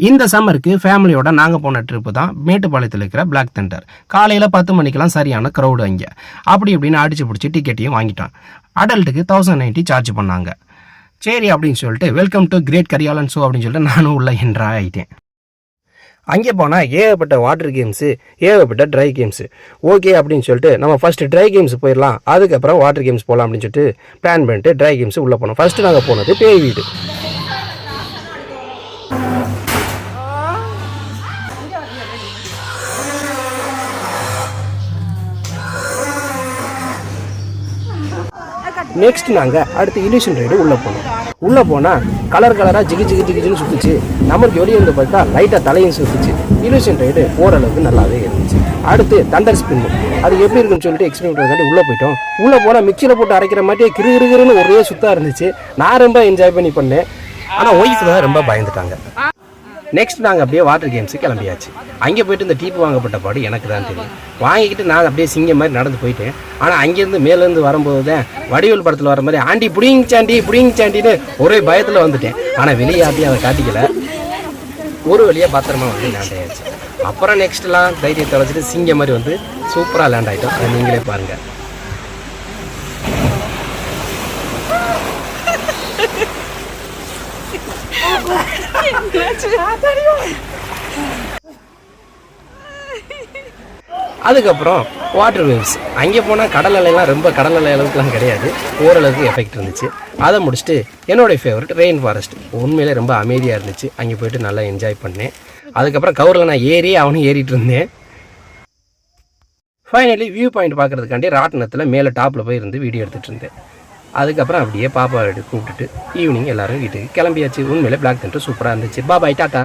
இந்த சம்மருக்கு ஃபேமிலியோட நாங்கள் போன ட்ரிப்பு தான் மேட்டுப்பாளையத்தில் இருக்கிற பிளாக் தண்டர். காலையில் 10 மணிக்கெல்லாம் சரியான க்ரௌடு அங்கே. அப்படி இப்படின்னு அடிச்சு பிடிச்சி டிக்கெட்டையும் வாங்கிட்டான். அடல்ட்டுக்கு 1090 சார்ஜ் பண்ணாங்க. சரி அப்படின்னு சொல்லிட்டு வெல்கம் டு கிரேட் கரியாலன் ஷோ அப்படின்னு சொல்லிட்டு நானும் உள்ள என்ட்ரா ஆகிட்டேன். அங்கே போனால் ஏகப்பட்ட வாட்டர் கேம்ஸு, ஏகப்பட்ட ட்ரை கேம்ஸு. ஓகே அப்படின்னு சொல்லிட்டு நம்ம ஃபஸ்ட்டு ட்ரை கேம்ஸ் போயிடலாம், அதுக்கப்புறம் வாட்டர் கேம்ஸ் போகலாம் அப்படின்னு சொல்லிட்டு பிளான் பண்ணிட்டு ட்ரை கேம்ஸ் உள்ளே போனோம். ஃபஸ்ட்டு நாங்கள் போனது பேய் வீடு. நெக்ஸ்ட் நாங்கள் அடுத்து இல்யூஷன் ரைடு உள்ளே போனோம். உள்ளே போனால் கலராக ஜிகின்னு சுற்றுச்சு. நம்மளுக்கு வெளியே வந்து பார்த்தா லைட்டாக தலையும் சுற்றுச்சு. இல்யூஷன் ரைடு ஓரளவுக்கு நல்லாவே இருந்துச்சு. அடுத்து தண்டர் ஸ்பின், அது எப்படி இருக்குன்னு சொல்லிட்டு எக்ஸ்பிளைன் பண்ணுறதுக்காண்டி உள்ளே போயிட்டோம். உள்ளே போனால் மிக்சியில் போட்டு அரைக்கிற மாதிரியே கிருன்னு ஒரே சுத்தாக இருந்துச்சு. நான் ரொம்ப என்ஜாய் பண்ணி பண்ணேன். ஆனால் ஒய்ஃப் தான் ரொம்ப பயந்துட்டாங்க. நெக்ஸ்ட் நாங்கள் அப்படியே வாட்டர் கேம்ஸு கிளம்பியாச்சு. அங்கே போய்ட்டு இந்த டீப்பு வாங்கப்பட்ட பாடு எனக்கு தான் தெரியும். வாங்கிக்கிட்டு நான் அப்படியே சிங்கம் மாதிரி நடந்து போயிட்டேன். ஆனால் அங்கேருந்து மேலேருந்து வரும்போது தான் வடிவேல் படத்தில் வர மாதிரி ஆண்டி புடிங்சாண்டின்னு ஒரே பயத்தில் வந்துட்டேன். ஆனால் வெளியே ஆட்டி அதை காட்டிக்கல. ஒரு வழியாக பத்திரமா வந்து லேண்ட் ஆகிடுச்சு. அப்புறம் நெக்ஸ்ட்லாம் தைரியத்தை வச்சுட்டு சிங்கம் மாதிரி வந்து சூப்பராக லேண்ட் ஆகிட்டோம். அதை நீங்களே பாருங்கள். அதுக்கப்புறம் வாட்டர் வேவ்ஸ். அங்கே போனால் கடல் அலையெல்லாம் ரொம்ப கடல் அலை அளவுக்குலாம் கிடையாது, ஓரளவுக்கு எஃபெக்ட் இருந்துச்சு. அதை முடிச்சுட்டு என்னோடய ஃபேவரட் ரெயின் ஃபாரஸ்ட். உண்மையிலே ரொம்ப அமைதியாக இருந்துச்சு. அங்கே போய்ட்டு நல்லா என்ஜாய் பண்ணேன். அதுக்கப்புறம் கவரில் நான் அவனும் ஏறிட்டு இருந்தேன். ஃபைனலி வியூ பாயிண்ட் பார்க்குறதுக்காண்டி ராட்டினத்தில் மேலே டாப்பில் போய் இருந்து வீடியோ எடுத்துகிட்டு இருந்தேன். அதுக்கப்புறம் அப்படியே பாப்பா கூப்பிட்டுட்டு ஈவினிங் எல்லோரும் வீட்டுக்கு கிளம்பியாச்சு. உண்மையிலே பிளாக் தண்டர் சூப்பராக இருந்துச்சு. பாய் டாட்டா.